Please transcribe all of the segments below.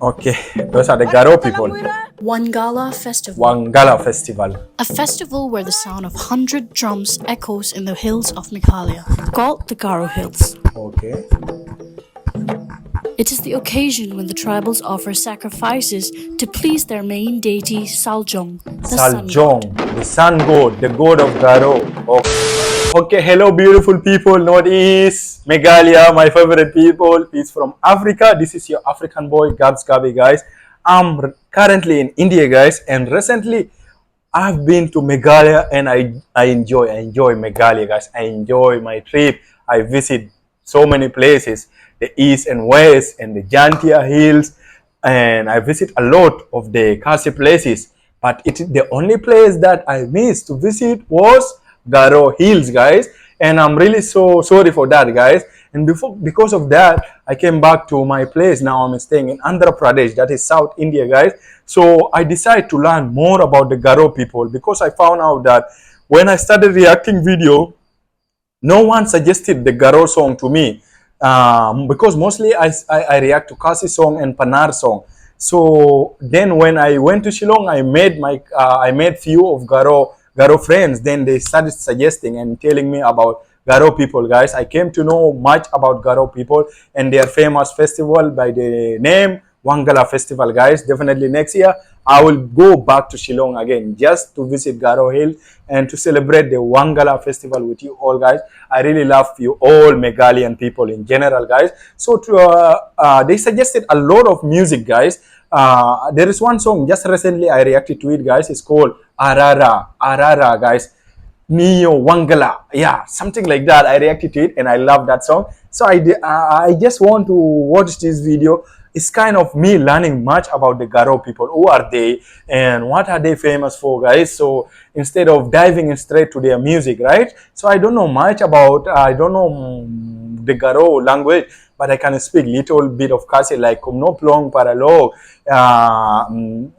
Okay, those are the Garo people. Wangala Festival. Wangala Festival. A festival where the sound of 100 drums echoes in the hills of Meghalaya, called the Garo Hills. Okay. It is the occasion when the tribals offer sacrifices to please their main deity Saljong, the sun Saljong, god. the sun god, the god of Garo. Okay, hello beautiful people, Northeast, Meghalaya, my favorite people. Peace from Africa. This is your African boy, Gabs, guys. I'm currently in India, guys, and recently I've been to Meghalaya and I enjoy Meghalaya, guys. I enjoy my trip. I visit so many places, the east and west and the Jantia Hills, and I visit a lot of the Khasi places. But the only place that I missed to visit was Garo Hills, guys. And I'm really so sorry for that, guys. And because of that, I came back to my place. Now I'm staying in Andhra Pradesh, that is South India, guys. So I decided to learn more about the Garo people because I found out that when I started reacting video, no one suggested the Garo song to me, because mostly I react to Khasi song and Panar song. So then when I went to Shillong, I made few of Garo friends. Then they started suggesting and telling me about Garo people, guys. I came to know much about Garo people and their famous festival by the name Wangala Festival, guys. Definitely next year I will go back to Shillong again just to visit Garo Hill and to celebrate the Wangala Festival with you all, guys. I really love you all Meghalayan people in general, guys. So they suggested a lot of music, guys. There is one song just recently I reacted to it, guys. It's called Arara, guys. Neo Wangala, yeah, something like that. I reacted to it and I love that song. So I just want to watch this video. It's kind of me learning much about the Garo people. Who are they and what are they famous for, guys? So instead of diving straight to their music, right? So I don't know much about, I don't know the Garo language, but I can speak little bit of Khasi, like Kumno Plong Paralog.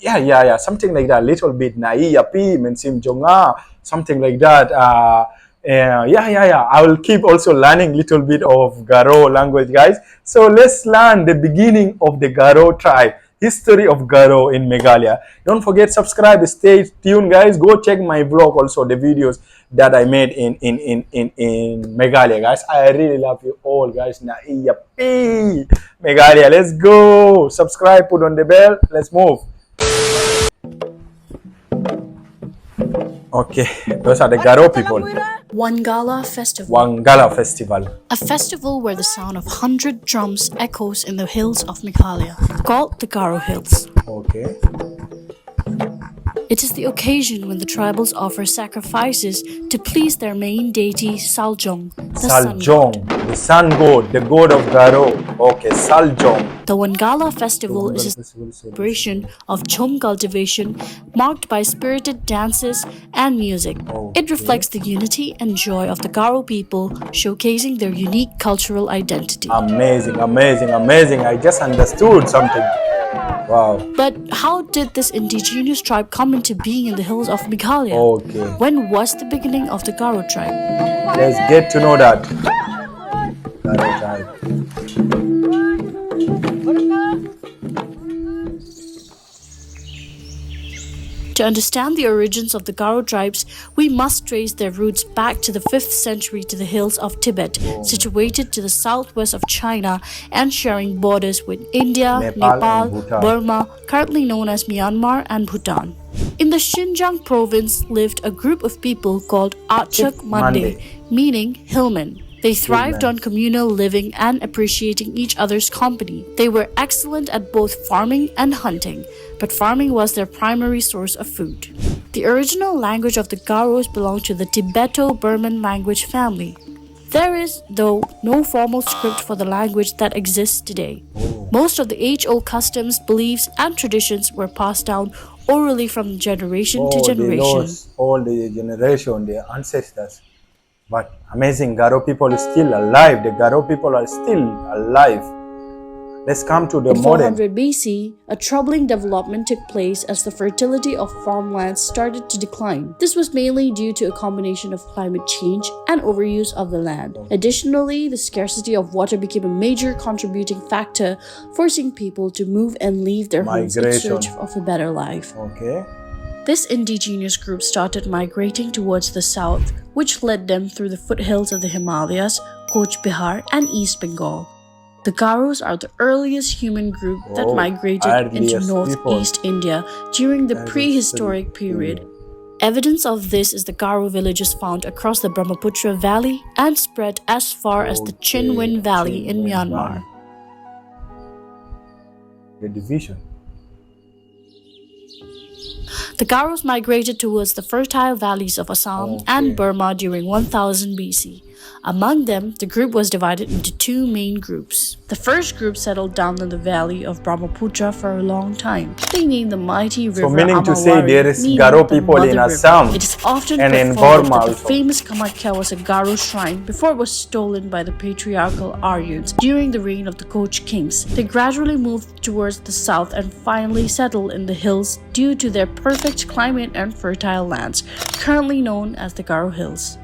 Yeah, something like that. Little bit Naiya Pi, Mensim Jonga, something like that. Yeah. I will keep also learning little bit of Garo language, guys. So let's learn the beginning of the Garo tribe, history of Garo in Meghalaya. Don't forget subscribe, stay tuned, guys. Go check my vlog also, the videos that I made in Meghalaya, guys. I really love you all, guys. Na iya pi Meghalaya, let's go. Subscribe, put on the bell. Let's move. Okay, those are the Garo people. Wangala Festival. Wangala Festival. A festival where the sound of 100 drums echoes in the hills of Meghalaya, called the Garo Hills. Okay. It is the occasion when the tribals offer sacrifices to please their main deity Saljong, the sun Saljong, god. the sun god, the god of Garo. Okay, Saljong. The Wangala festival is a celebration of chum cultivation marked by spirited dances and music. It reflects the unity and joy of the Garo people, showcasing their unique cultural identity. Amazing. I just understood something. Wow. But how did this indigenous tribe come into being in the hills of Meghalaya? Okay. When was the beginning of the Garo tribe? Let's get to know that. Garo tribe. To understand the origins of the Garo tribes, we must trace their roots back to the 5th century to the hills of Tibet, situated to the southwest of China and sharing borders with India, Nepal, Burma, currently known as Myanmar, and Bhutan. In the Xinjiang province lived a group of people called Achak Mande, meaning hillmen. They thrived on communal living and appreciating each other's company. They were excellent at both farming and hunting, but farming was their primary source of food. The original language of the Garos belonged to the Tibeto-Burman language family. There is, though, no formal script for the language that exists today. Most of the age-old customs, beliefs, and traditions were passed down orally from generation to generation. They lost all the generation, their ancestors. But amazing, Garo people is still alive. The Garo people are still alive. Let's come to the In modern. 400 BC, a troubling development took place as the fertility of farmlands started to decline. This was mainly due to a combination of climate change and overuse of the land. Additionally, the scarcity of water became a major contributing factor, forcing people to move and leave their homes in Migration. search of a better life. Okay. This indigenous group started migrating towards the south, which led them through the foothills of the Himalayas, Coach Bihar, and East Bengal. The Garos are the earliest human group that migrated into earliest northeast India during the That is prehistoric period. Evidence of this is the Garo villages found across the Brahmaputra Valley and spread as far as the Chinwin Valley in Myanmar. The division. The Garos migrated towards the fertile valleys of Assam and Burma during 1000 BC. Among them, the group was divided into two main groups. The first group settled down in the valley of Brahmaputra for a long time. They named the mighty river meaning to say Amawari, there is meaning Garo the people in mother river. Assam It is often and in performed Burma that the also. famous Kamakya was a Garo shrine before it was stolen by the patriarchal Aryans during the reign of the Koch kings. They gradually moved towards the south and finally settled in the hills due to their perfect climate and fertile lands, currently known as the Garo Hills.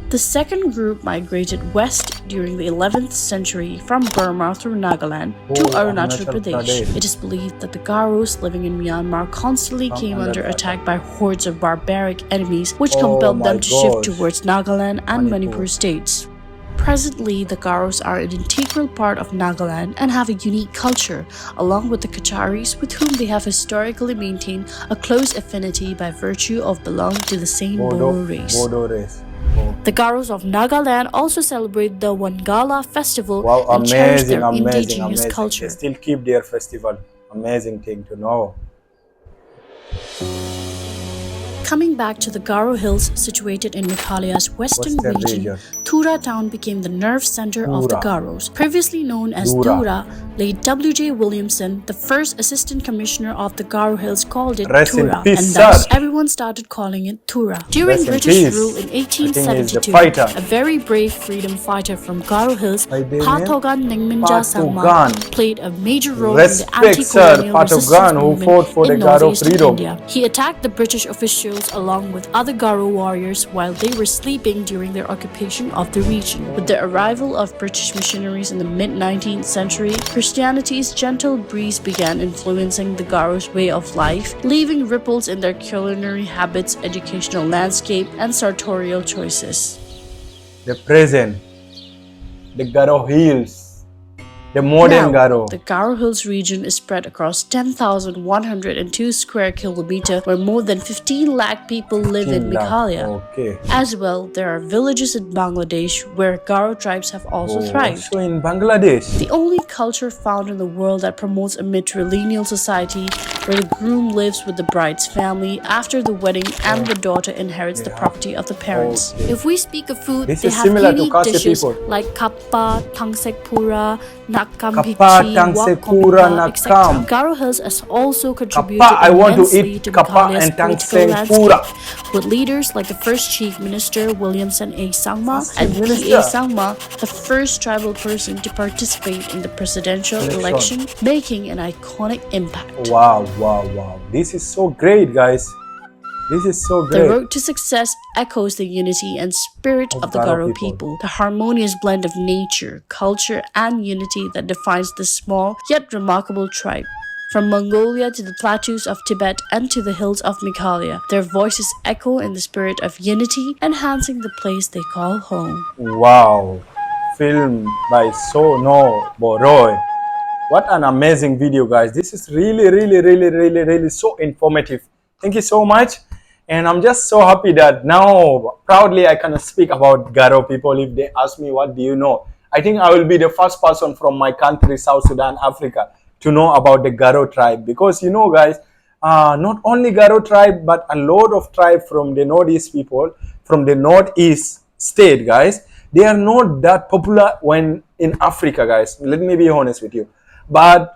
The second group migrated west during the 11th century from Burma through Nagaland to Arunachal Pradesh. It is believed that the Garos living in Myanmar constantly came under attack by hordes of barbaric enemies, which compelled them to shift towards Nagaland and Manipur states. Presently, the Garos are an integral part of Nagaland and have a unique culture, along with the Kacharis, with whom they have historically maintained a close affinity by virtue of belonging to the same Bodo race. The Garos of Nagaland also celebrate the Wangala festival and cherish their indigenous culture. They still keep their festival. Amazing thing to know. Coming back to the Garo Hills situated in Meghalaya's western region, Tura town became the nerve center of the Garos. Previously known as Dura, late W.J. Williamson, the first assistant commissioner of the Garo Hills, called it Tura, and thus everyone started calling it Tura. During British rule in 1872, a very brave freedom fighter from Garo Hills, Pathogan Ningminja Sangma, played a major role in the anti-colonial resistance movement in northeastern India. He attacked the British officials along with other Garo warriors while they were sleeping during their occupation of the region. With the arrival of British missionaries in the mid-19th century, Christianity's gentle breeze began influencing the Garos' way of life, leaving ripples in their culinary habits, educational landscape, and sartorial choices. The present, the Garo Hills. The modern Garo. The Garo Hills region is spread across 10,102 square kilometers, where more than 15 lakh people live in Meghalaya. As well, there are villages in Bangladesh where Garo tribes have also thrived. So in Bangladesh, the only culture found in the world that promotes a matrilineal society where the groom lives with the bride's family after the wedding and the daughter inherits the property of the parents. If we speak of food, they have unique dishes like kappa, tangsekpura, nakam pichi, wakompa, etc. Garo Hills has also contributed immensely to Meghalaya's political landscape, with leaders like the first Chief Minister Williamson A. Sangma and P.A. Sangma, the first tribal person to participate in the presidential election, making an iconic impact. Wow. This is so great, guys. This is so great. The road to success echoes the unity and spirit of the Garo people, the harmonious blend of nature, culture, and unity that defines this small yet remarkable tribe. From Mongolia to the plateaus of Tibet and to the hills of Meghalaya, their voices echo in the spirit of unity, enhancing the place they call home. Wow. Film by Sonu Baroi. What an amazing video, guys. This is really so informative. Thank you so much. And I'm just so happy that now proudly I can speak about Garo people. If they ask me, what do you know? I think I will be the first person from my country, South Sudan, Africa, to know about the Garo tribe. Because you know, guys, not only Garo tribe, but a lot of tribe from the Northeast people, from the Northeast state, guys. They are not that popular when in Africa, guys. Let me be honest with you. But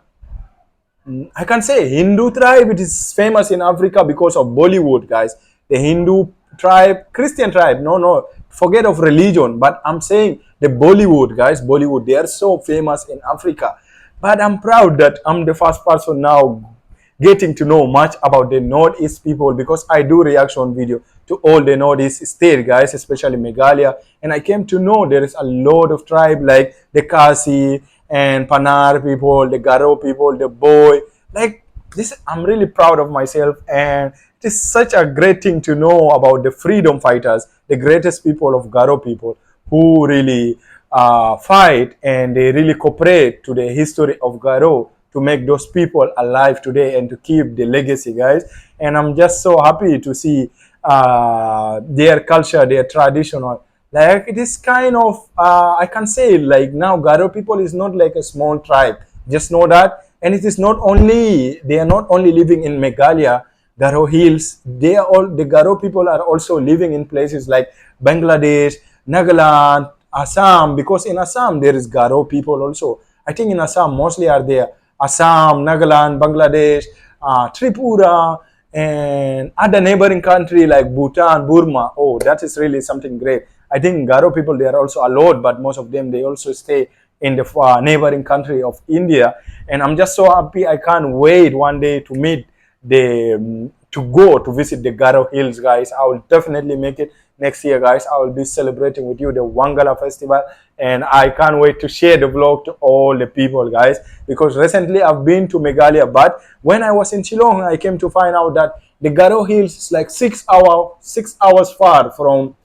I can say Hindu tribe, it is famous in Africa because of Bollywood, guys. The Hindu tribe, Christian tribe, no, forget of religion. But I'm saying the Bollywood, guys, Bollywood, they are so famous in Africa. But I'm proud that I'm the first person now getting to know much about the Northeast people, because I do reaction video to all the Northeast state guys, especially Meghalaya, and I came to know there is a lot of tribe like the Khasi and Panar people, the Garo people, the Boy. Like this, I'm really proud of myself, and it is such a great thing to know about the freedom fighters, the greatest people of Garo people, who really fight and they really cooperate to the history of Garo to make those people alive today and to keep the legacy, guys. And I'm just so happy to see their culture, their traditional. Like it is kind of, I can say like now Garo people is not like a small tribe. Just know that. And it is not only, they are not only living in Meghalaya, Garo Hills. They are all, the Garo people are also living in places like Bangladesh, Nagaland, Assam, because in Assam there is Garo people also. I think in Assam mostly are there. Assam, Nagaland, Bangladesh, Tripura, and other neighboring country like Bhutan, Burma. Oh, that is really something great. I think Garo people, they are also a lot, but most of them, they also stay in the neighboring country of India. And I'm just so happy. I can't wait one day to meet the to go to visit the Garo Hills, guys. I will definitely make it next year, guys. I will be celebrating with you the Wangala Festival, and I can't wait to share the vlog to all the people, guys. Because recently I've been to Meghalaya, but when I was in Shillong, I came to find out that the Garo Hills is like 6 hours far from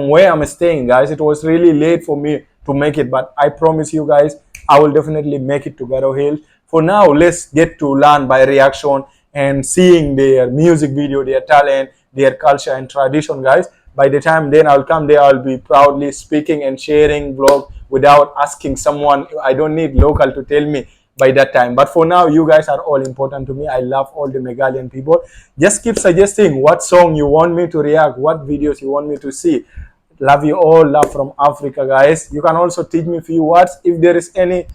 where I'm staying, guys. It was really late for me to make it, but I promise you guys, I will definitely make it to Garo Hills. For now, let's get to learn by reaction and seeing their music video, their talent, their culture and tradition, guys. By the time then I'll come there, I'll be proudly speaking and sharing vlog without asking someone. I don't need local to tell me by that time. But for now, you guys are all important to me. I love all the Meghalayan people. Just keep suggesting what song you want me to react, what videos you want me to see. Love you all. Love from Africa, guys. You can also teach me a few words if there is any.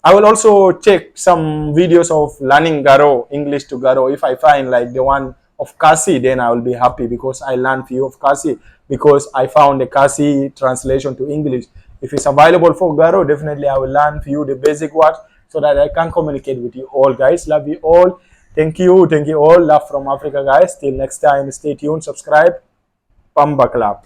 I will also check some videos of learning Garo, English to Garo. If I find like the one of Khasi, then I will be happy because I learned few of Khasi, because I found the Khasi translation to English. If it's available for Garo, definitely I will learn few the basic words so that I can communicate with you all, guys. Love you all. Thank you all. Love from Africa, guys. Till next time, stay tuned, subscribe. Pamba Club.